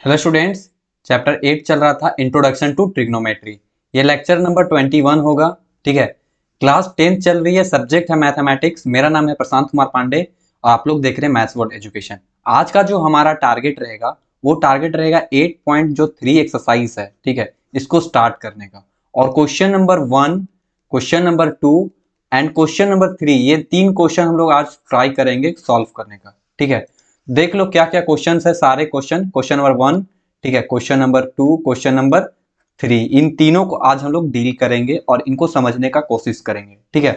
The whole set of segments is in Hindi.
हेलो स्टूडेंट्स, चैप्टर 8 चल रहा था इंट्रोडक्शन टू ट्रिग्नोमेट्री। ये लेक्चर नंबर 21 होगा। ठीक है, क्लास 10 चल रही है, सब्जेक्ट है मैथमेटिक्स। मेरा नाम है प्रशांत कुमार पांडे और आप लोग देख रहे हैं मैथ्स वर्ल्ड एजुकेशन। आज का जो हमारा टारगेट रहेगा वो टारगेट रहेगा 8.3 एक्सरसाइज है। ठीक है, इसको स्टार्ट करने का। और question number 1, question number 2 and question number 3, ये 3 क्वेश्चन हम लोग आज ट्राई करेंगे सॉल्व करने का। ठीक है, देख लो क्या क्या क्वेश्चंस है। सारे क्वेश्चन नंबर 1, ठीक है, क्वेश्चन नंबर 2, क्वेश्चन नंबर 3, इन तीनों को आज हम लोग डील करेंगे और इनको समझने का कोशिश करेंगे। ठीक है,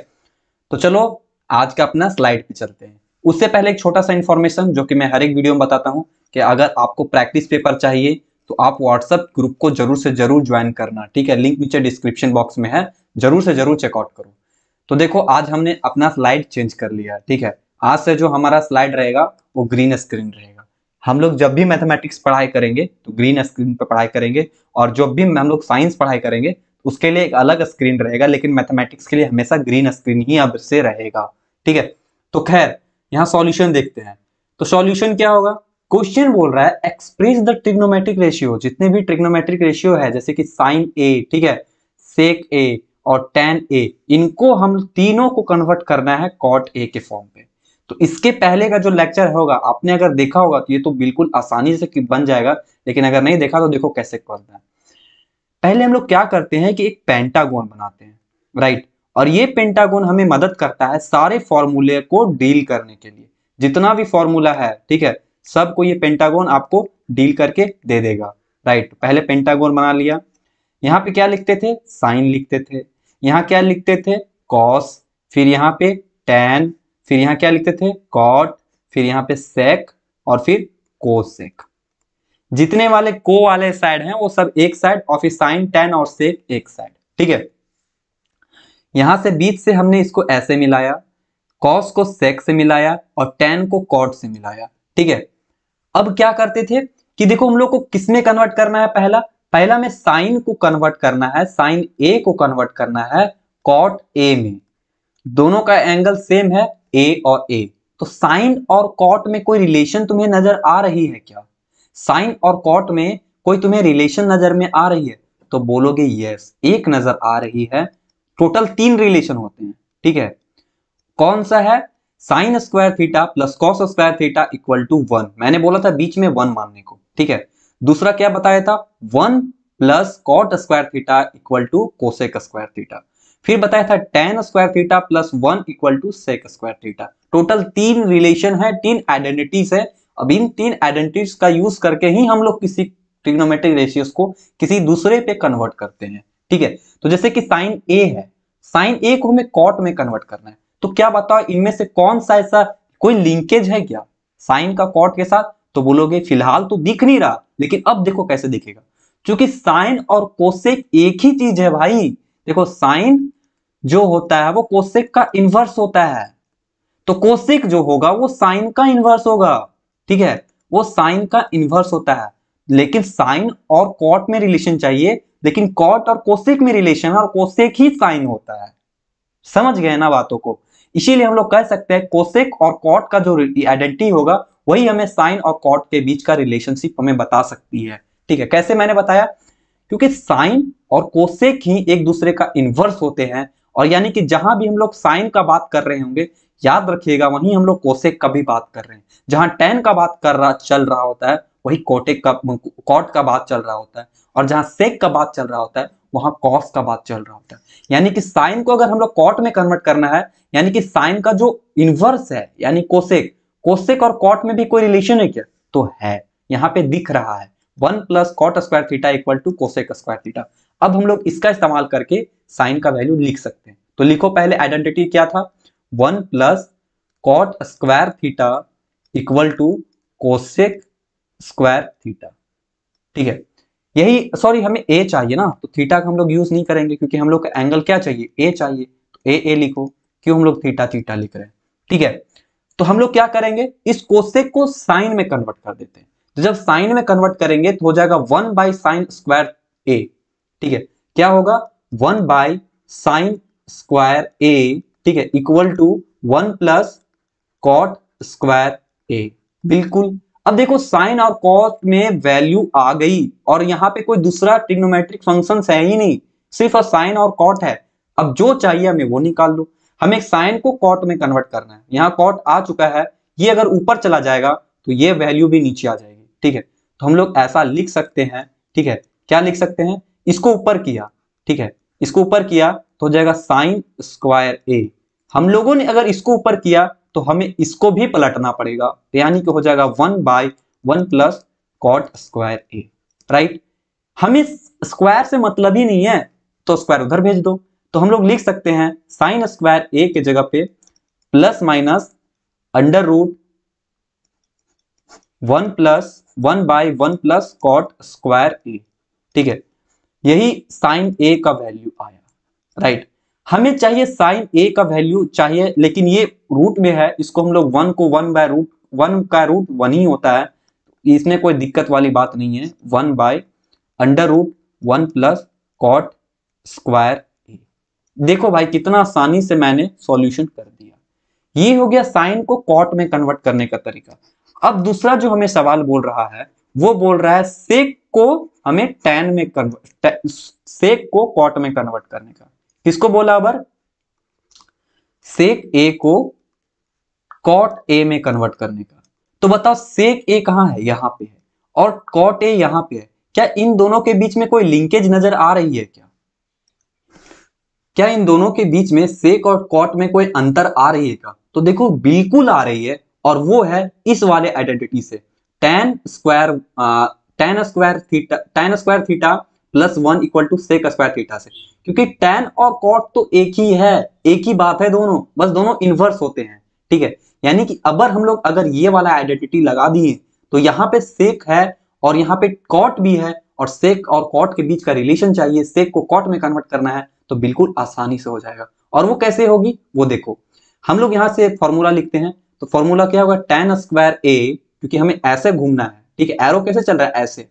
तो चलो आज का अपना स्लाइड पे चलते हैं। उससे पहले एक छोटा सा इंफॉर्मेशन जो कि मैं हर एक वीडियो में बताता हूं कि अगर आपको प्रैक्टिस पेपर चाहिए तो आप व्हाट्सएप ग्रुप को जरूर से जरूर ज्वाइन करना। ठीक है, लिंक नीचे डिस्क्रिप्शन बॉक्स में है, जरूर से जरूर चेकआउट करो। तो देखो आज हमने अपना स्लाइड चेंज कर लिया। ठीक है, आज से जो हमारा स्लाइड रहेगा वो ग्रीन स्क्रीन रहेगा। हम लोग जब भी मैथमेटिक्स पढ़ाई करेंगे तो ग्रीन स्क्रीन पर पढ़ाई करेंगे, और जब भी हम लोग साइंस पढ़ाई करेंगे उसके लिए एक अलग स्क्रीन रहेगा, लेकिन मैथमेटिक्स के लिए हमेशा ग्रीन स्क्रीन ही अब से रहेगा। ठीक है, तो खैर यहाँ सॉल्यूशन देखते हैं। तो सॉल्यूशन क्या होगा? क्वेश्चन बोल रहा है एक्सप्रेस द ट्रिग्नोमेट्रिक रेशियो। जितने भी ट्रिग्नोमेट्रिक रेशियो है जैसे कि साइन ए, ठीक है, सेक ए और tan ए, इनको हम तीनों को कन्वर्ट करना है cot ए के फॉर्म पे। तो इसके पहले का जो लेक्चर होगा आपने अगर देखा होगा तो ये तो बिल्कुल आसानी से बन जाएगा, लेकिन अगर नहीं देखा तो देखो कैसे करना है। पहले हम लोग क्या करते हैं कि एक पेंटागोन बनाते हैं, राइट। और ये पेंटागोन हमें मदद करता है सारे फॉर्मूले को डील करने के लिए। जितना भी फॉर्मूला है, ठीक है, सबको ये पेंटागोन आपको डील करके दे देगा, राइट। पहले पेंटागोन बना लिया। यहाँ पे क्या लिखते थे? साइन लिखते थे। यहाँ क्या लिखते थे? कॉस। फिर यहाँ पे टैन। फिर यहाँ क्या लिखते थे? कॉट। फिर यहाँ पे सेक और फिर कोसेक। जितने वाले को वाले साइड हैं वो सब एक साइड, और फिर साइन टैन और सेक एक साइड। ठीक है, यहां से बीच से हमने इसको ऐसे मिलाया, कॉस को सेक से मिलाया और टैन को कॉट से मिलाया। ठीक है, अब क्या करते थे कि देखो हम लोग को किसमें कन्वर्ट करना है? पहला पहला में साइन को कन्वर्ट करना है, साइन ए को कन्वर्ट करना है कॉट ए में। दोनों का एंगल सेम है, ए और ए। तो साइन और कॉट में कोई रिलेशन तुम्हें नजर आ रही है क्या? साइन और कॉट में कोई तुम्हें रिलेशन नजर में आ रही है? तो बोलोगे यस, एक नजर आ रही है। टोटल 3 रिलेशन होते हैं। ठीक है, कौन सा है? Sine square theta plus cos square theta equal to 1। मैंने बोला था बीच में 1 मानने को। ठीक है, दूसरा क्या बताया था? 1 plus cot square theta equal to cosec square theta. फिर बताया था tan square theta plus 1 equal to sec square theta. Total 3 relation है, 3 आइडेंटिटीज है। अब इन 3 आइडेंटिटीज का यूज करके ही हम लोग किसी ट्रिग्नोमेट्रिक रेशियोज को किसी दूसरे पे कन्वर्ट करते हैं। ठीक है, तो जैसे कि साइन ए है, साइन ए को हमें कॉट में कन्वर्ट करना है। तो क्या बताओ इनमें से कौन सा ऐसा कोई लिंकेज है क्या साइन का कॉट के साथ? तो बोलोगे फिलहाल तो दिख नहीं रहा, लेकिन अब देखो कैसे दिखेगा। क्योंकि साइन और कोसेक एक ही चीज है भाई। देखो साइन जो होता है वो कोसेक का इनवर्स होता है, तो कोसेक जो होगा वो साइन का इनवर्स होगा। ठीक है, वो साइन का इनवर्स होता है। लेकिन साइन और कॉट में रिलेशन चाहिए, लेकिन कॉट और कोसेक में रिलेशन है और कोसेक ही साइन होता है। समझ गए ना बातों को? इसीलिए हम लोग कह सकते हैं कोसेक और कॉट का जो आइडेंटिटी होगा वही हमें साइन और कॉट के बीच का रिलेशनशिप हमें बता सकती है। ठीक है, कैसे मैंने बताया? क्योंकि साइन और कोसेक ही एक दूसरे का इनवर्स होते हैं, और यानी कि जहां भी हम लोग साइन का बात कर रहे होंगे, याद रखिएगा वहीं हम लोग कोसेक का भी बात कर रहे हैं। जहां टेन का बात कर रहा चल रहा होता है वही कॉट का बात चल रहा होता है, और जहां सेक का बात चल रहा होता है वहां कॉस का बात चल रहा होता है। यानी कि साइन को अगर हम लोग कॉट में कन्वर्ट करना है, यानी कि साइन का जो इनवर्स है यानी कोसेक, कोसेक और कॉट में भी कोई रिलेशन है क्या? तो है, यहाँ पे दिख रहा है 1 plus cot square theta equal to cosec square theta. अब हम लोग इसका इस्तेमाल करके साइन का वैल्यू लिख सकते हैं। तो लिखो, पहले आइडेंटिटी क्या था? 1 plus cot square theta equal to cosec square theta. ठीक है, यही सॉरी हमें ए चाहिए ना, तो थीटा का हम लोग यूज नहीं करेंगे क्योंकि हम लोग का एंगल क्या चाहिए? ए चाहिए। तो ए लिखो, क्यों हम लोग थीटा थीटा लिख रहे हैं? ठीक है, तो हम लोग क्या करेंगे, इस कोसेक को साइन में कन्वर्ट कर देते हैं। तो जब साइन में कन्वर्ट करेंगे तो हो जाएगा 1 बाई साइन स्क्वायर ए। ठीक है, क्या होगा? 1 बाई साइन स्क्वायर ए, ठीक है, equal to 1 plus cot square A. बिल्कुल, अब देखो साइन और कॉस में वैल्यू आ गई और यहाँ पे कोई दूसरा ट्रिग्नोमेट्रिक फंक्शन है ही नहीं, सिर्फ साइन और कॉट है। अब जो चाहिए हमें वो निकाल लो। हमें साइन को कॉट में कन्वर्ट करना है, यहाँ कॉट आ चुका है, ये अगर ऊपर चला जाएगा तो ये वैल्यू भी नीचे आ जाएगी, ठीक है। तो हम लोग ऐसा लिख सकते हैं, ठीक है, क्या लिख सकते हैं, इसको ऊपर किया, ठीक है, इसको ऊपर किया तो हो जाएगा साइन स्क्वायर ए। हम लोगों ने अगर इसको ऊपर किया तो हमें इसको भी पलटना पड़ेगा, यानी कि हो जाएगा 1/1 प्लस कॉट स्क्वायर ए, राइट। हमें स्क्वायर से मतलब ही नहीं है तो स्क्वायर उधर भेज दो। तो हम लोग लिख सकते हैं साइन स्क्वायर ए के जगह पे plus minus under root 1/1 plus cot square A, ठीक है। यही साइन ए का वैल्यू आया, राइट। हमें चाहिए साइन ए का वैल्यू चाहिए, लेकिन ये रूट में है, इसको हम लोग 1 को 1/√1 का रूट 1 ही होता है, इसमें कोई दिक्कत वाली बात नहीं है। 1/√1 प्लस कॉट स्क्वायर ए। देखो भाई कितना आसानी से मैंने सॉल्यूशन कर दिया। ये हो गया साइन को कॉट में कन्वर्ट करने का तरीका। अब दूसरा जो हमें सवाल बोल रहा है वो बोल रहा है सेक को हमें टैन में कन्वर्ट, सेक को कॉट में कन्वर्ट करने का। किसको बोला अबर, सेक ए को कॉट ए में कन्वर्ट करने का। तो बताओ सेक ए कहां है, यहां पे है, और कॉट ए यहां पे है। क्या इन दोनों के बीच में कोई लिंकेज नजर आ रही है क्या? क्या इन दोनों के बीच में सेक और कॉट में कोई अंतर आ रही है क्या? तो देखो बिल्कुल आ रही है, और वो है इस वाले आइडेंटिटी से, tan square theta plus 1 equal to sec square theta से। क्योंकि tan और cot तो एक ही है, एक ही बात है, दोनों बस दोनों इनवर्स होते हैं, ठीक है। यानी कि अगर हम लोग अगर ये वाला आइडेंटिटी लगा दिए तो यहाँ पे सेक है और यहाँ पे कॉट भी है, और सेक और कॉट के बीच का रिलेशन चाहिए, सेक को कॉट में कन्वर्ट करना है, तो बिल्कुल आसानी से हो जाएगा। और वो कैसे होगी वो देखो, हम लोग यहाँ से फॉर्मूला लिखते हैं। तो फॉर्मूला क्या होगा, tan स्क्वायर ए, क्योंकि हमें ऐसे घूमना है, ठीक है, एरो कैसे चल रहा है ऐसे,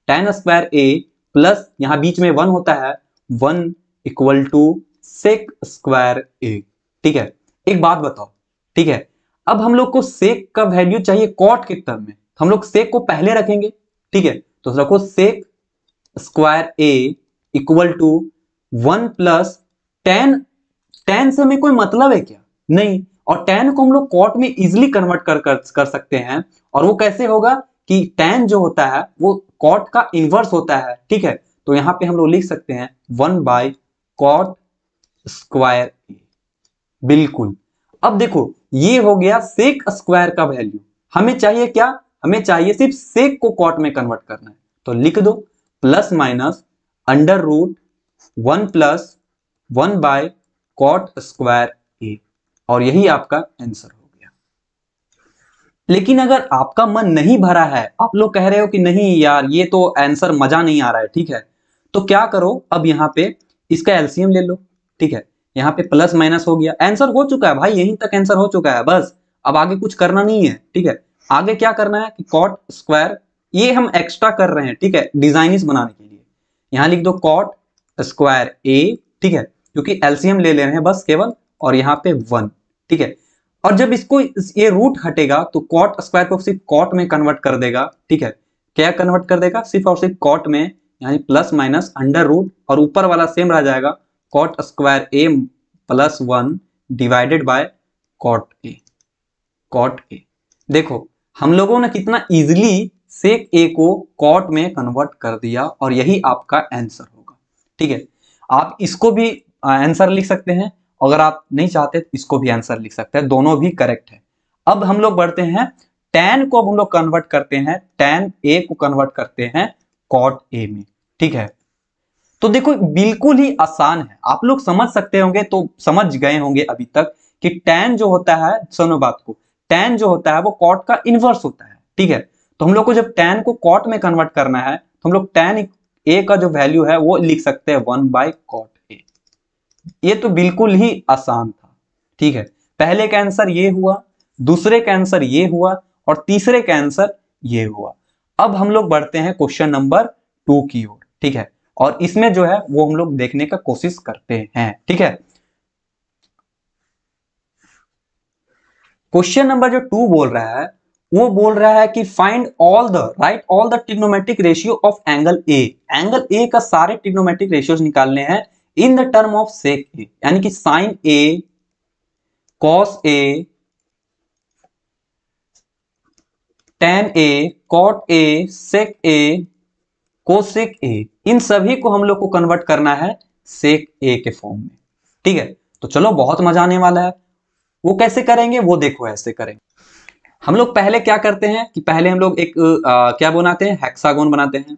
tan स्क्वायर ए प्लस यहाँ बीच में 1 होता है, 1 equal to sec square A, ठीक है। एक बात बताओ, ठीक है, अब हम लोग को सेक का वैल्यू चाहिए कॉट के टर्म में, तो हम लोग सेक को पहले रखेंगे, ठीक है। तो रखो sec square A equal to 1 plus tan से हमें कोई मतलब है क्या, नहीं। और tan को हम लोग कॉट में इजिली कन्वर्ट कर सकते हैं, और वो कैसे होगा कि tan जो होता है वो कॉट का इनवर्स होता है, ठीक है। तो यहां पे हम लोग लिख सकते हैं 1/cot स्क्वायर ए, बिल्कुल। अब देखो ये हो गया सेक स्क्वायर का वैल्यू, हमें चाहिए क्या, हमें चाहिए सिर्फ सेक को कॉट में कन्वर्ट करना है। तो लिख दो plus minus under root 1 plus 1/cot square A, और यही आपका आंसर हो गया। लेकिन अगर आपका मन नहीं भरा है, आप लोग कह रहे हो कि नहीं यार ये तो आंसर मजा नहीं आ रहा है, ठीक है, तो क्या करो, अब यहाँ पे इसका एलसीएम ले लो, ठीक है। यहाँ पे प्लस माइनस हो गया, आंसर हो चुका है भाई, यहीं तक आंसर हो चुका है, बस अब आगे कुछ करना नहीं है, ठीक है। आगे क्या करना है कि कॉट स्क्वायर, ये हम एक्स्ट्रा कर रहे हैं, ठीक है, डिजाइनिस बनाने के लिए। यहाँ लिख दो कॉट स्क्वायर ए, ठीक है, क्योंकि एलसीएम ले रहे हैं बस केवल, और यहाँ पे 1, ठीक है। और जब इसको ये रूट हटेगा तो कॉट स्क्वायर को सिर्फ कॉट में कन्वर्ट कर देगा, ठीक है। क्या कन्वर्ट कर देगा, सिर्फ और सिर्फ कॉट में, यानी प्लस माइनस अंडर रूट, और ऊपर वाला सेम रह जाएगा cot square A plus 1 divided by cot A, cot A. देखो हम लोगों ने कितना इजिली सेक ए को कॉट में कन्वर्ट कर दिया, और यही आपका आंसर होगा, ठीक है। आप इसको भी आंसर लिख सकते हैं, अगर आप नहीं चाहते तो इसको भी आंसर लिख सकते हैं, दोनों भी करेक्ट है। अब हम लोग बढ़ते हैं, tan को अब हम लोग कन्वर्ट करते हैं, tan ए को कन्वर्ट करते हैं cot ए में, ठीक है। तो देखो बिल्कुल ही आसान है, आप लोग समझ सकते होंगे, तो समझ गए होंगे अभी तक कि tan जो होता है, सुनो बात को, tan जो होता है वो cot का इनवर्स होता है, ठीक है। तो हम लोग को जब tan को cot में कन्वर्ट करना है तो हम लोग tan ए का जो वैल्यू है वो लिख सकते हैं 1/cot ए। ये तो बिल्कुल ही आसान था, ठीक है। पहले का आंसर ये हुआ, दूसरे का आंसर ये हुआ, और तीसरे का आंसर ये हुआ। अब हम लोग बढ़ते हैं क्वेश्चन नंबर 2 की ओर, ठीक है, और इसमें जो है वो हम लोग देखने का कोशिश करते हैं, ठीक है। क्वेश्चन नंबर जो 2 बोल रहा है वो बोल रहा है कि find all the right all the trigonometric ratio of angle A. Angle A का सारे ट्रिग्नोमेट्रिक रेशियोज निकालने हैं in the term of sec A, यानी कि sine A, cos A, tan A, cot A, sec A, cosec A, इन सभी को हम लोग को कन्वर्ट करना है सेक ए के फॉर्म में। ठीक है, तो चलो बहुत मजा आने वाला है। वो कैसे करेंगे वो देखो, ऐसे करेंगे। हम लोग पहले क्या करते हैं कि पहले हम लोग एक क्या बनाते हैं, हेक्सागोन बनाते हैं।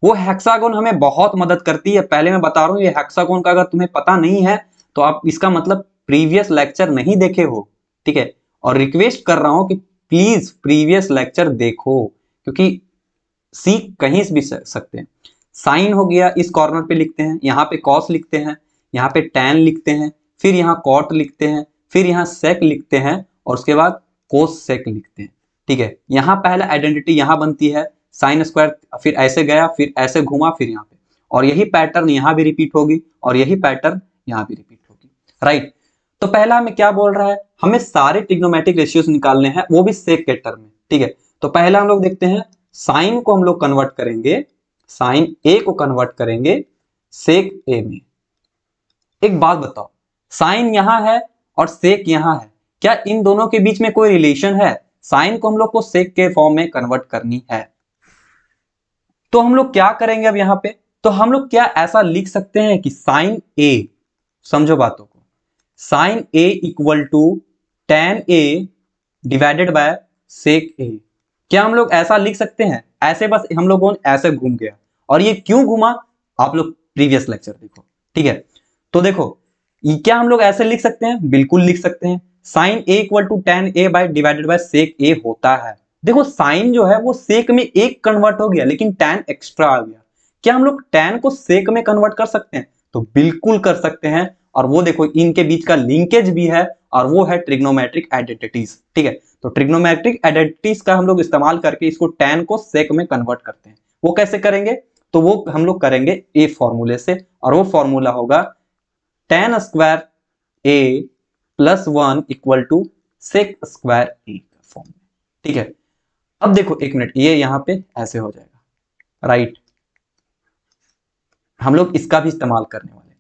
वो हेक्सागोन हमें बहुत मदद करती है। पहले मैं बता रहा हूं, ये हेक्सागोन का अगर तुम्हें पता नहीं है तो आप इसका मतलब प्रीवियस लेक्चर नहीं देखे हो। ठीक है, और रिक्वेस्ट कर रहा हूं कि प्लीज प्रीवियस लेक्चर देखो, क्योंकि सीख कहीं भी सकते हैं। साइन हो गया, इस कॉर्नर पे लिखते हैं, यहाँ पे कॉस लिखते हैं, यहाँ पे टैन लिखते हैं, फिर यहाँ कॉट लिखते हैं, फिर यहाँ सेक लिखते हैं, और उसके बाद कोस सेक लिखते हैं। ठीक है, यहाँ पहला आइडेंटिटी यहाँ बनती है साइन स्क्वायर, फिर ऐसे गया, फिर ऐसे घुमा, फिर यहाँ पे, और यही पैटर्न यहाँ भी रिपीट होगी, और यही पैटर्न यहाँ भी रिपीट होगी। राइट, तो पहला हमें क्या बोल रहा है, हमें सारे ट्रिग्नोमेट्रिक रेशियोज निकालने हैं, वो भी सेक के टर्म में। ठीक है, तो पहला हम लोग देखते हैं, साइन को हम लोग कन्वर्ट करेंगे, साइन ए को कन्वर्ट करेंगे सेक ए में। एक बात बताओ, साइन यहां है और सेक यहां है, क्या इन दोनों के बीच में कोई रिलेशन है? साइन को हम लोग को सेक के फॉर्म में कन्वर्ट करनी है, तो हम लोग क्या करेंगे अब यहां पे, तो हम लोग क्या ऐसा लिख सकते हैं कि साइन ए, समझो बातों को, sine A equal to tan A divided by sec A. क्या हम लोग ऐसा लिख सकते हैं? ऐसे बस हम लोगों ने ऐसे घूम गया, और ये क्यों घुमा आप लोग प्रीवियस लेक्चर देखो। ठीक है, तो देखो क्या हम लोग ऐसे लिख सकते हैं? बिल्कुल लिख सकते हैं, sine A equal to tan A by divided by sec A होता है। देखो साइन जो है वो सेक में एक कन्वर्ट हो गया, लेकिन टेन एक्स्ट्रा आ गया। क्या हम लोग टेन को सेक में कन्वर्ट कर सकते हैं? तो बिल्कुल कर सकते हैं, और वो देखो इनके बीच का लिंकेज भी है, और वो है ट्रिग्नोमेट्रिक आइडेंटिटीज। ठीक है, तो ट्रिग्नोमेट्रिक आइडेंटिटीज का हम लोग इस्तेमाल करके इसको टेन को सेक में कन्वर्ट करते हैं। वो कैसे करेंगे? तो वो हम लोग करेंगे ए फॉर्मूले से, और वो फॉर्मूला होगा tan square A plus one equal to sec square A form में। ठीक है, अब देखो एक मिनट, ये यहां पे ऐसे हो जाएगा। राइट, हम लोग इसका भी इस्तेमाल करने वाले,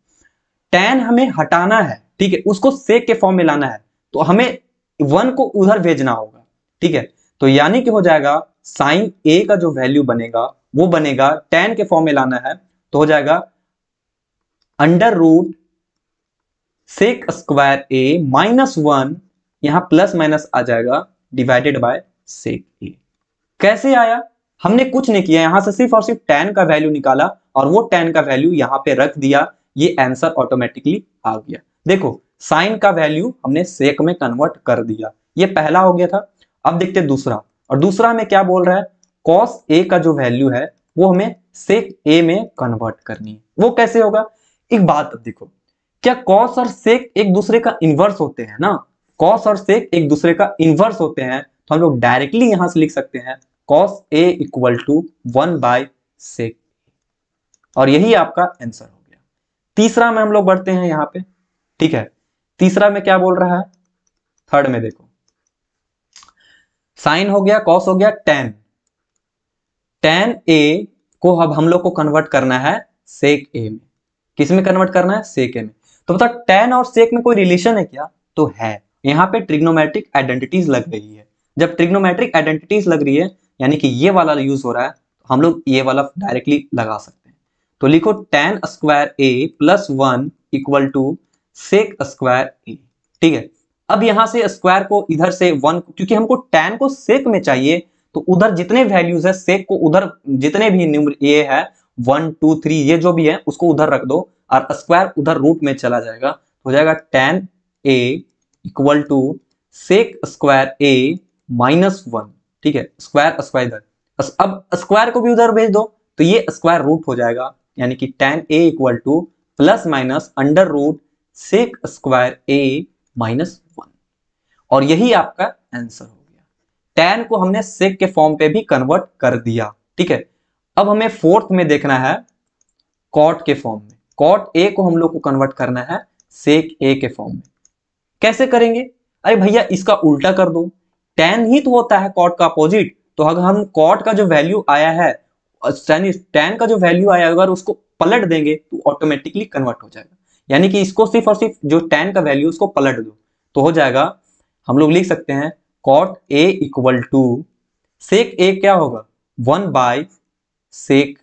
टेन हमें हटाना है, ठीक है, उसको सेक के फॉर्म में लाना है, तो हमें वन को उधर भेजना होगा। ठीक है, तो यानी कि हो जाएगा साइन ए का जो वैल्यू बनेगा वो बनेगा, टेन के फॉर्म में लाना है तो हो जाएगा under root sec square A minus one, यहां प्लस माइनस आ जाएगा, डिवाइडेड बाय सेक ए। कैसे आया? हमने कुछ नहीं किया, यहां से सिर्फ और सिर्फ टेन का वैल्यू निकाला, और वो टेन का वैल्यू यहां पे रख दिया, ये आंसर ऑटोमेटिकली आ गया। देखो साइन का वैल्यू हमने सेक में कन्वर्ट कर दिया, ये पहला हो गया था। अब देखते हैं दूसरा, और दूसरा हमें क्या बोल रहा है, कॉस ए का जो वैल्यू है वो हमें सेक ए में कन्वर्ट करनी है। वो कैसे होगा? एक बात अब देखो, क्या कॉस और सेक एक दूसरे का इनवर्स होते हैं ना? कॉस और सेक एक दूसरे का इनवर्स होते हैं, तो हम लोग डायरेक्टली यहां से लिख सकते हैं cos A equal to one by sec, और यही आपका आंसर हो गया। तीसरा में हम लोग बढ़ते हैं यहां पे। ठीक है, तीसरा में क्या बोल रहा है, थर्ड में देखो, साइन हो गया, कॉस हो गया, टेन, टेन ए को अब हम लोग को कन्वर्ट करना है सेक ए में। किस में कन्वर्ट करना है? सेक ए में। तो बता टेन और सेक में कोई रिलेशन है क्या? तो है, यहां पे ट्रिग्नोमेट्रिक आइडेंटिटीज लग रही है। जब ट्रिग्नोमेट्रिक आइडेंटिटीज लग रही है, यानी कि ये वाला यूज हो रहा है, तो हम लोग ये वाला डायरेक्टली लगा सकते हैं। तो लिखो tan square A plus one equal to sec square A. ठीक है, अब यहां से स्क्वायर को इधर से वन, क्योंकि हमको टेन को सेक में चाहिए, तो उधर जितने वैल्यूज है सेक को उधर, जितने भी ये है 1 2 3 ये जो भी है उसको उधर रख दो, और स्क्वायर उधर रूट में चला जाएगा, हो जाएगा tan A equal to sec square A minus one. ठीक है, स्क्वायर स्क्वायर इधर, अब स्क्वायर को भी उधर भेज दो तो ये स्क्वायर रूट हो जाएगा, यानी कि tan A equal to plus minus under root sec square A minus one, और यही आपका आंसर हो गया। टेन को हमने सेक के फॉर्म पे भी कन्वर्ट कर दिया। ठीक है, अब हमें फोर्थ में देखना है कॉट के फॉर्म में। कॉट ए को हम लोग को कन्वर्ट करना है सेक ए के फॉर्म में। कैसे करेंगे? अरे भैया इसका उल्टा कर दो, tan ही तो होता है cot का अपोजिट। तो अगर हम cot का जो वैल्यू आया है tan का जो वैल्यू आया अगर उसको पलट देंगे तो ऑटोमेटिकली कन्वर्ट हो जाएगा। यानी कि इसको सिर्फ और सिर्फ जो tan का वैल्यू उसको पलट दो तो हो जाएगा। हम लोग लिख सकते हैं cot a equal to sec a क्या होगा 1 बाय sec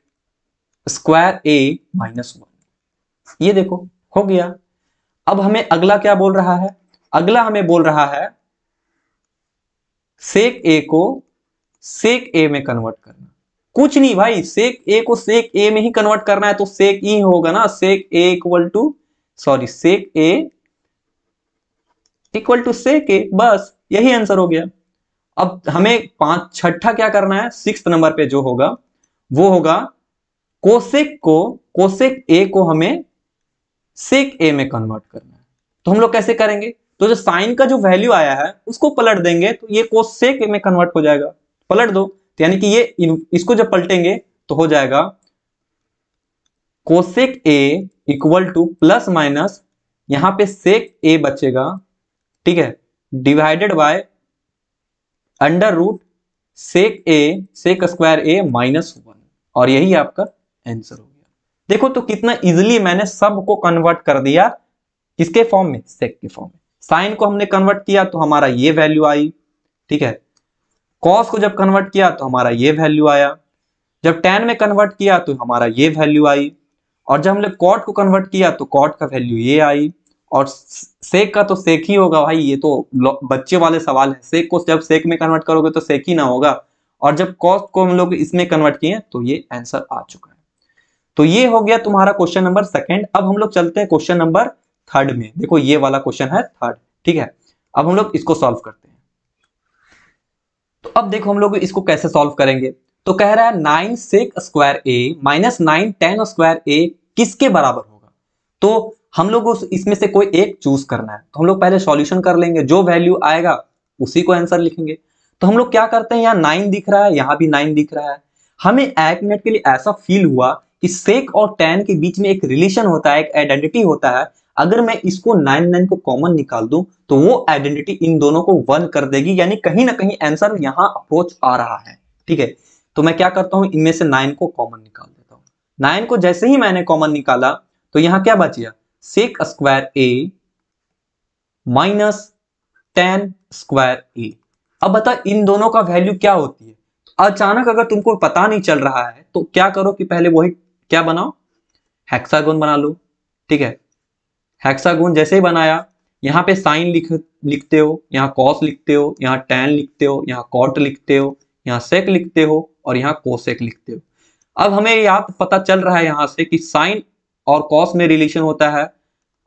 स्क्वायर a माइनस 1। ये देखो हो गया। अब हमें अगला क्या बोल रहा है, अगला हमें बोल रहा है sec a को sec a में कन्वर्ट करना। कुछ नहीं भाई, sec a को sec a में ही कन्वर्ट करना है तो sec e होगा ना, sec a equal to sec a equal to sec a, बस यही आंसर हो गया। अब हमें छठा क्या करना है, 6th नंबर पे जो होगा वो होगा कोसेक a को हमें sec a में कन्वर्ट करना है। तो हम लोग कैसे करेंगे, तो जो साइन का जो वैल्यू आया है उसको पलट देंगे तो ये कोसेक a में कन्वर्ट हो जाएगा। पलट दो तो यानी कि ये इसको जब पलटेंगे तो हो जाएगा cosec a equal to plus minus यहां पे सेक a बचेगा, ठीक है, divided by under root sec a sec square a minus 1, और यही आपका आंसर हो गया। देखो तो कितना इजीली मैंने सबको कन्वर्ट कर दिया, किसके फॉर्म में, सेक के फॉर्म में। साइन को हमने कन्वर्ट किया तो हमारा ये वैल्यू आई, ठीक है। कॉस को जब कन्वर्ट किया तो हमारा ये वैल्यू आया, जब tan में कन्वर्ट किया तो हमारा ये वैल्यू आई, और जब हमने कॉट को कन्वर्ट किया तो कॉट का वैल्यू ये आई, और सेक का तो सेक ही होगा भाई, ये तो बच्चे वाले सवाल है। सेक को जब सेक में कन्वर्ट करोगे तो सेक ही ना होगा, और जब कॉस को हम लोग इसमें कन्वर्ट किए तो ये आंसर आ चुका है। तो ये हो गया तुम्हारा क्वेश्चन नंबर 2। अब हम लोग चलते हैं क्वेश्चन नंबर 3 में। देखो ये वाला क्वेश्चन है 3, ठीक है। अब हम लोग इसको सॉल्व करते हैं। तो अब देखो हम लोग इसको कैसे सॉल्व करेंगे। तो कह रहा है 9 sec square a minus 9 tan square a किसके बराबर होगा। तो हम लोग इसमें से कोई एक चूज करना है। तो हम लोग पहले सॉल्यूशन कर लेंगे, जो वैल्यू आएगा उसी को आंसर लिखेंगे। तो हम लोग क्या करते हैं, यहाँ 9 दिख रहा है, यहाँ भी 9 दिख रहा है। हमें एक मिनट के लिए ऐसा फील हुआ कि सेक और tan के बीच में एक रिलेशन होता है, एक आइडेंटिटी होता है। अगर मैं इसको 9 को कॉमन निकाल दूं तो वो आइडेंटिटी इन दोनों को 1 कर देगी, यानी कहीं ना कहीं आंसर यहाँ अप्रोच आ रहा है, ठीक है। तो मैं क्या करता हूं, इनमें से 9 को कॉमन निकाल देता हूं। 9 को जैसे ही मैंने कॉमन निकाला तो यहाँ क्या बच गया, sec square a minus tan square a। अब बता इन दोनों का वैल्यू क्या होती है। अचानक अगर तुमको पता नहीं चल रहा है तो क्या करो कि पहले वही क्या बनाओ, हेक्सागोन बना लो, ठीक है। हेक्सागोन जैसे ही बनाया, यहाँ पे साइन लिखते हो, यहाँ कॉस लिखते हो, यहाँ tan लिखते हो, यहाँ कॉट लिखते हो, यहाँ सेक लिखते हो, और यहाँ कोसेक लिखते हो। अब हमें यहाँ पता चल रहा है यहाँ से कि साइन और कॉस में रिलेशन होता है,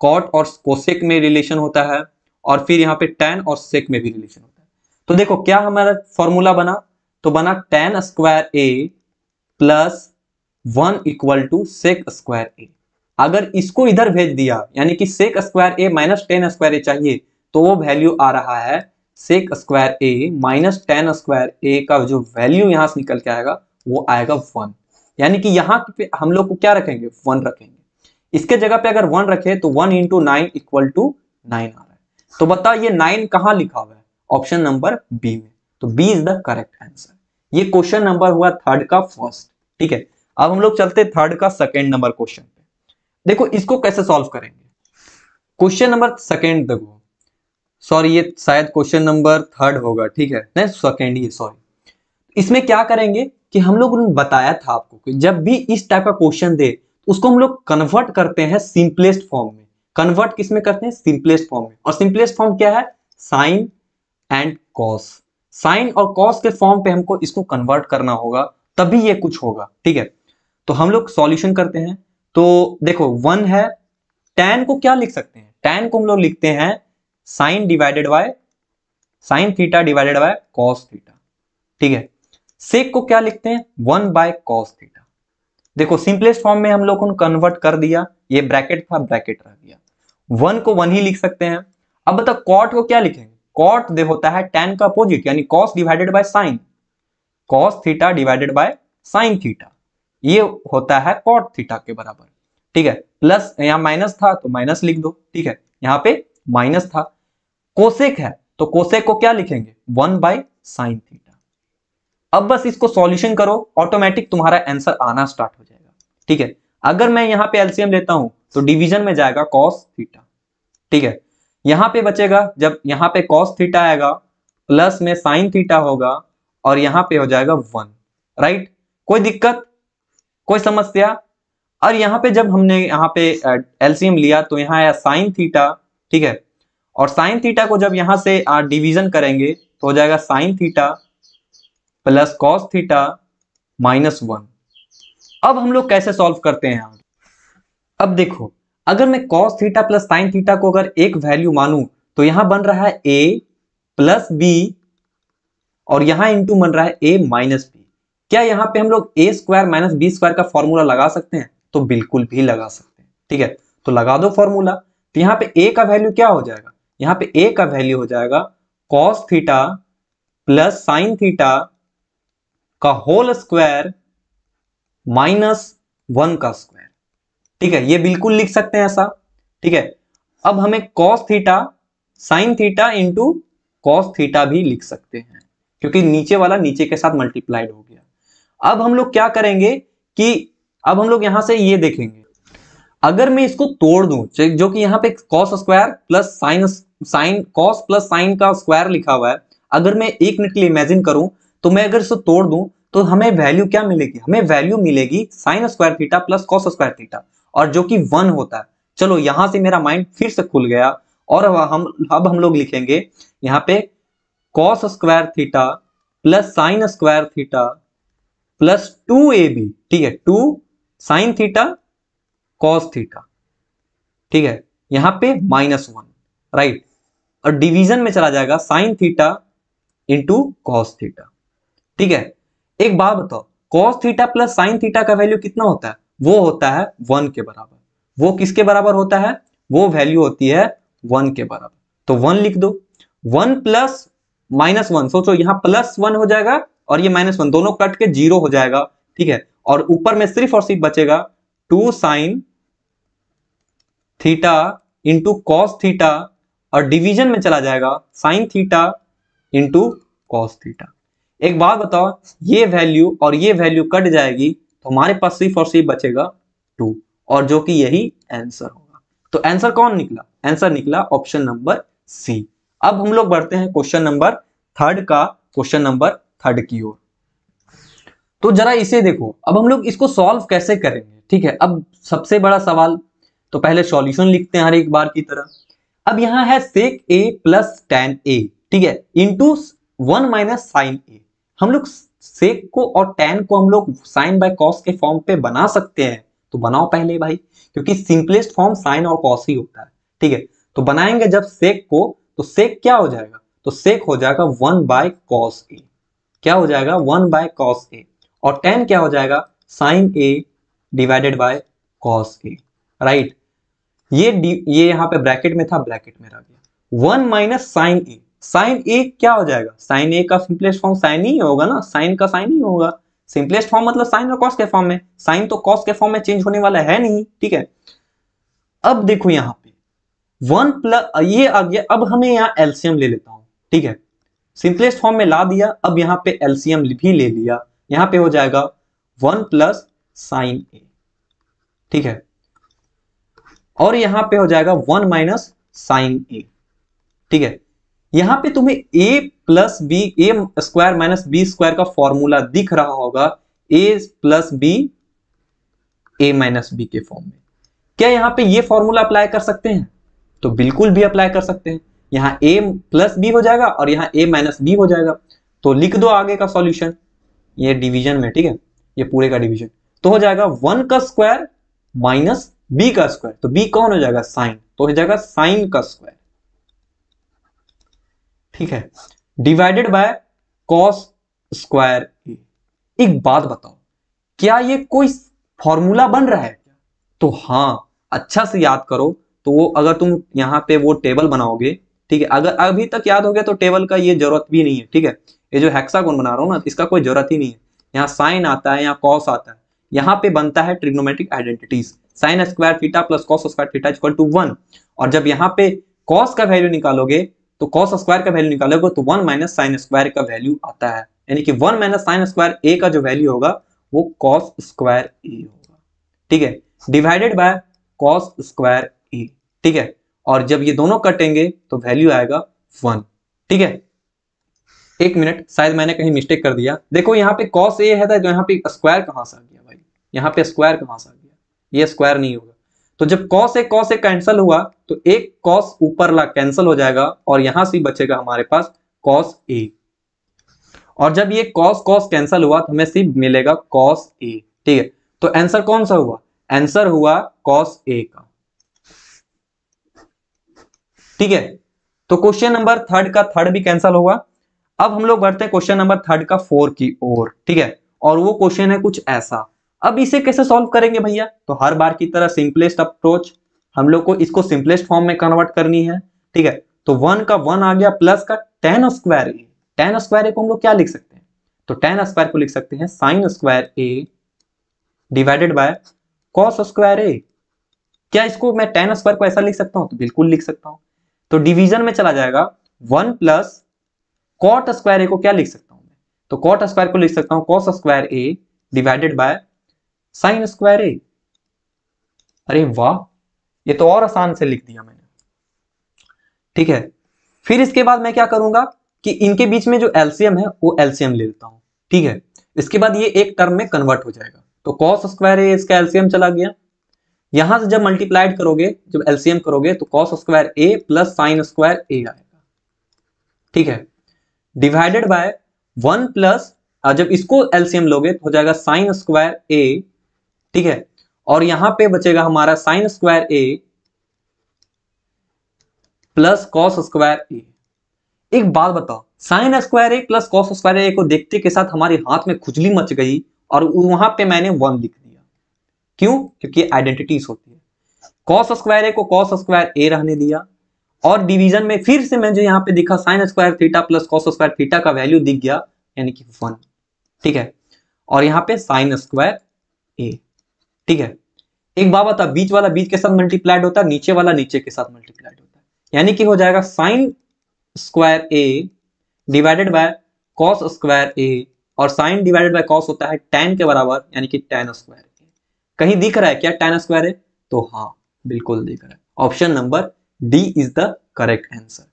कॉट और कोसेक में रिलेशन होता है, और फिर यहाँ पे tan और सेक में भी रिलेशन होता है। तो देखो क्या हमारा फॉर्मूला बना, तो बना tan square a plus 1 equal to sec square a। अगर इसको इधर भेज दिया, यानी कि sec square a minus tan square a चाहिए, तो वो वैल्यू आ रहा है sec square a minus tan square a का जो वैल्यू यहां से निकल के आएगा वो आएगा 1। यानी कि यहाँ पे हम लोग को क्या रखेंगे, 1 रखेंगे। इसके जगह पे अगर 1 रखे तो 1 इंटू 9 इक्वल टू 9 आ रहा है। तो बता ये 9 कहां लिखा हुआ है, ऑप्शन नंबर बी में। तो B is the correct answer. ये क्वेश्चन नंबर हुआ 3 का फर्स्ट, ठीक है। अब हम लोग चलते 3 का 2 नंबर क्वेश्चन पे। देखो इसको कैसे सॉल्व करेंगे। क्वेश्चन नंबर 2 देखो, सॉरी ये शायद क्वेश्चन नंबर 3 होगा, ठीक है, नहीं 2 ही, सॉरी। इसमें क्या करेंगे कि हम लोग ने बताया था आपको कि जब भी इस टाइप का क्वेश्चन दे उसको हम लोग कन्वर्ट करते हैं सिंपलेस्ट फॉर्म में। कन्वर्ट किस में करते हैं, सिंपलेस्ट फॉर्म में। और सिंपलेस्ट फॉर्म क्या है, साइन एंड कॉस। साइन और कॉस के फॉर्म पे हमको इसको कन्वर्ट करना होगा, तभी ये कुछ होगा, ठीक है। तो हम लोग सॉल्यूशन करते हैं। तो देखो 1 है, tan को क्या लिख सकते हैं, tan को हम लोग लिखते हैं sine divided by sine theta divided by cos theta, ठीक है। सेक को क्या लिखते हैं, 1 बाय कॉस थीटा। देखो सिंपलेस्ट फॉर्म में हम लोग को कन्वर्ट कर दिया, ये ब्रैकेट था ब्रैकेट रह गया, 1 को 1 ही लिख सकते हैं। अब बता कॉट को क्या लिखेंगे, कॉट दे होता है tan का अपोजिट, यानी cos divided by sign, cos theta divided by sine theta, ये होता है कॉट थीटा के बराबर, ठीक है। प्लस यहाँ माइनस था तो माइनस लिख दो, ठीक है, यहाँ पे माइनस था। कोसेक है तो कोसेक को क्या लिखेंगे 1/sin थीटा। अब बस इसको सॉल्यूशन करो, ऑटोमेटिक तुम्हारा आंसर आना स्टार्ट हो जाएगा। ठीक है, अगर मैं यहां पे एलसीएम लेता हूं तो डिवीजन में जाएगा cos थीटा। ठीक है, यहां पे बचेगा, जब यहां पे cos थीटा आएगा प्लस में sin थीटा होगा और यहां पे हो जाएगा 1। राइट, कोई दिक्कत, कोई समस्या? और यहां पे जब हमने यहां पे एलसीएम लिया तो यहां आया sin थीटा। ठीक है, और sin थीटा को जब यहां से डिवीजन करेंगे तो हो जाएगा sin theta plus cos theta -1। अब हम लोग कैसे सॉल्व करते हैं? अब देखो, अगर मैं cos theta plus sin theta को अगर एक वैल्यू मानूं तो यहां बन रहा है a प्लस बी और यहां इंटू बन रहा है a माइनस बी। क्या यहां पे हम लोग a square minus B square का फॉर्मूला लगा सकते हैं? तो बिल्कुल भी लगा सकते हैं। ठीक है, तो लगा दो फॉर्मूला। तो यहां पे a का वैल्यू क्या हो जाएगा? यहां पे a का वैल्यू हो जाएगा cos theta plus sin theta का होल स्क्वायर -1 का स्क्वायर। ठीक है, ये बिल्कुल लिख सकते हैं ऐसा। ठीक है, अब हमें cos theta sin theta into cos theta भी लिख सकते हैं क्योंकि नीचे वाला नीचे के साथ मल्टीप्लाइड हो गया। अब हम लोग क्या करेंगे कि अब हम लोग यहां से ये देखेंगे, अगर मैं इसको तोड़ दूं, जो कि यहां पे cos square plus sin cos plus sin का स्क्वायर लिखा हुआ है, अगर मैं एक मिनट के लिए इमेजिन करूं तो मैं अगर इसको तोड़ दूं तो हमें वैल्यू क्या मिलेगी? हमें वैल्यू मिलेगी sin square theta plus cos square theta, और जो कि 1 होता है। चलो यहां से मेरा माइंड फिर से खुल गया और अब हम लोग लिखेंगे यहां पे cos square theta plus sin square theta plus 2ab। ठीक है, 2 sin थीटा cos थीटा। ठीक है, यहां पे -1। राइट, और डिवीजन में चला जाएगा sin theta into cos theta. ठीक है, एक बात बताओ, cos theta plus sin theta का वैल्यू कितना होता है? वो होता है 1 के बराबर। वो किसके बराबर होता है? वो वैल्यू होती है 1 के बराबर। तो 1 लिख दो। 1 प्लस -1, सोचो यहां +1 हो जाएगा और ये -1, दोनों कट के 0 हो जाएगा। ठीक है, और ऊपर में सिर्फ और सिर्फ बचेगा 2 sin theta into cos theta, और डिवीजन में चला जाएगा sin theta into cos theta. एक बात बताओ, ये वैल्यू और ये वैल्यू कट जाएगी तो हमारे पास सिर्फ और सिर्फ बचेगा 2, और जो कि यही आंसर होगा। तो आंसर कौन निकला? आंसर निकला ऑप्शन नंबर सी। अब हम लोग बढ़ते हैं क्वेश्चन नंबर 3 की ओर। तो जरा इसे देखो, अब हम लोग इसको सॉल्व कैसे करेंगे? ठीक है, अब सबसे बड़ा सवाल, तो पहले सॉल्यूशन लिखते हैं हर एक बार की तरह। अब यहां है sec a plus tan a, ठीक है, इंटू 1 माइनस साइन ए। हम लोग sec को और tan को हम लोग sin बाय cos के फॉर्म पे बना सकते हैं, तो बनाओ पहले भाई, क्योंकि सिंपलेस्ट फॉर्म sin और cos ही होता है। ठीक है, तो बनाएंगे जब sec को, तो sec क्या हो जाएगा? तो sec हो जाएगा 1 बाय cos a। क्या हो जाएगा? 1 बाय cos a। और tan क्या हो जाएगा? sin a divided by cos a। Right, ये यहां पे ब्रैकेट में था, ब्रैकेट में रह गया। 1 माइनस साइन ए। साइन ए क्या हो जाएगा? साइन ए का सिंपलेस्ट फॉर्म साइन ही होगा ना, साइन का साइन ही होगा। सिंपलेस्ट फॉर्म मतलब साइन और कॉस के फॉर्म में, साइन तो कॉस के फॉर्म में चेंज होने वाला है नहीं। ठीक है, अब देखो यहां पे 1 प्लस ये आ गया। अब हमें यहां एलसीएम ले लेता हूं। ठीक है, सिंपलेस्ट फॉर्म में ला दिया, अब यहां पे एलसीएम भी ले लिया। यहां पे हो जाएगा 1 प्लस साइन ए। ठीक है, और यहां पे हो जाएगा 1 माइनस साइन ए। ठीक है, यहां पे तुम्हें a plus B, A square minus B square का फॉर्मूला दिख रहा होगा, a plus B A minus B के फॉर्म में। क्या यहां पे ये फॉर्मूला अप्लाई कर सकते हैं? तो बिल्कुल भी अप्लाई कर सकते हैं। यहां a प्लस बी हो जाएगा और यहां a माइनस बी हो जाएगा। तो लिख दो आगे का सॉल्यूशन, ये डिवीजन में। ठीक है, ये पूरे का डिवीजन, तो हो जाएगा 1 का स्क्वायर माइनस b का स्क्वायर। तो b कौन हो जाएगा? साइन, तो हो जाएगा साइन का स्क्वायर। ठीक है, डिवाइडेड बाय कॉस स्क्वायर ए। एक बात बताओ, क्या ये कोई फॉर्मूला बन रहा है क्या? तो हाँ, अच्छा से याद करो। तो वो अगर तुम यहाँ पे वो टेबल बनाओगे, ठीक है, अगर अभी तक याद हो गया तो टेबल का ये जरूरत भी नहीं है। ठीक है, ये जो हेक्सागोन बना रहा हूं ना, इसका कोई जरूरत ही नहीं है। यहाँ साइन आता है, यहाँ कॉस आता है, यहाँ पे बनता है trigonometric identities. Sine square theta plus cos square theta equal to 1, और जब यहाँ पे कॉस का वैल्यू निकालोगे तो कॉस स्क्वायर का वैल्यू निकालोगे तो 1 माइनस साइन स्क्वायर का वैल्यू आता है, यानी कि 1 माइनस साइन स्क्वायर ए का जो वैल्यू होगा वो कॉस स्क्वायर ए होगा, ठीक है, divided by cos square A, ठीक है, और जब ये दोनों कटेंगे तो वैल्यू आएगा 1, ठीक है। एक मिनट, शायद मैंने कहीं मिस्टेक कर दिया, देखो यहाँ पे कॉस ए है तो यहाँ पे स्क्वायर कहां से आ गया भाई, यहाँ पे स्क्वायर कहां से आ गया, ये स्क्वायर नहीं होगा। तो जब कॉस ए कैंसिल हुआ तो एक कॉस ऊपर ला कैंसिल हो जाएगा और यहां से बचेगा हमारे पास कॉस ए, और जब ये कॉस कॉस कैंसिल हुआ तो हमें सिर्फ मिलेगा कॉस ए, ठीक है। तो आंसर कौन सा हुआ, आंसर हुआ कॉस ए का, ठीक है। तो क्वेश्चन नंबर थर्ड का थर्ड भी कैंसिल हुआ। अब हम लोग बढ़ते हैं क्वेश्चन नंबर थर्ड का 4 की ओर, ठीक है, और वो क्वेश्चन है कुछ ऐसा। अब इसे कैसे सॉल्व करेंगे भैया, तो हर बार की तरह सिंपलेस्ट अप्रोच, हम लोग को इसको सिंपलेस्ट फॉर्म में कन्वर्ट करनी है, ठीक है। तो 1 का 1 आ गया प्लस का tan स्क्वायर ए, tan स्क्वायर ए को हम लोग क्या लिख सकते हैं, तो tan स्क्वायर को लिख सकते हैं sine square A divided by cos square A. क्या इसको मैं tan स्क्वायर को ऐसा लिख सकता हूं, तो बिल्कुल लिख सकता हूं। तो डिवीजन में चला जाएगा 1 प्लस कॉट स्क्वायर ए को क्या लिख सकता हूं मैं, तो कॉट स्क्वायर को लिख सकता हूं cos square A divided by sine square A. अरे वाह, ये तो और आसान से लिख दिया मैंने, ठीक है। फिर इसके बाद मैं क्या करूंगा कि इनके बीच में जो एलसीएम है वो एलसीएम ले लेता हूं, ठीक है। इसके बाद ये एक टर्म में कन्वर्ट हो जाएगा, तो कॉस स्क्वायर ए इसका एलसीएम चला गया, यहां से जब मल्टीप्लाइड करोगे, जब एलसीएम करोगे तो cos square A plus sign square ए आएगा, ठीक है, डिवाइडेड बाय 1 प्लस, जब इसको एलसीएम लोगे तो हो जाएगा साइन स्क्वायर ए, ठीक है, और यहां पे बचेगा हमारा sign square A plus cos square ए। एक बात बताओ, sign square A plus cos square ए को देखते के साथ हमारे हाथ में खुजली मच गई और वहां पे मैंने 1 लिख दिया, क्यों, क्योंकि आइडेंटिटीज होती है। कॉस स्क्वायर ए को कॉस स्क्वायर ए रहने दिया, और डिवीजन में फिर से मैं जो यहाँ पे दिखा sign square theta plus cos square theta का वैल्यू दिख गया, यानी कि 1, ठीक है, और यहाँ पे साइन स्क्वायर ए, ठीक है। एक बात बता, बीच वाला बीच के साथ मल्टीप्लाइड होता है, नीचे वाला नीचे के साथ मल्टीप्लाइड होता है, यानी कि हो जाएगा sine square A divided by cos square A, और साइन डिवाइडेड बाय कॉस होता है tan के बराबर, यानी कि tan स्क्वायर ए। कहीं दिख रहा है क्या tan स्क्वायर ए, तो हाँ बिल्कुल दिख रहा है, option number D is the correct answer.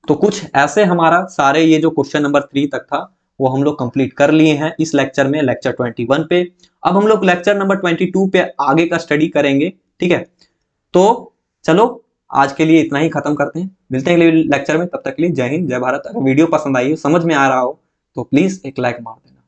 तो कुछ ऐसे हमारा सारे ये जो क्वेश्चन नंबर 3 तक था वो हम लोग कंप्लीट कर लिए हैं इस लेक्चर में, लेक्चर 21 पे। अब हम लोग लेक्चर नंबर 22 पे आगे का स्टडी करेंगे, ठीक है। तो चलो आज के लिए इतना ही खत्म करते हैं, मिलते हैं अगले लेक्चर में, तब तक के लिए जय हिंद जय भारत। अगर वीडियो पसंद आई हो, समझ में आ रहा हो, तो प्लीज एक लाइक मार देना।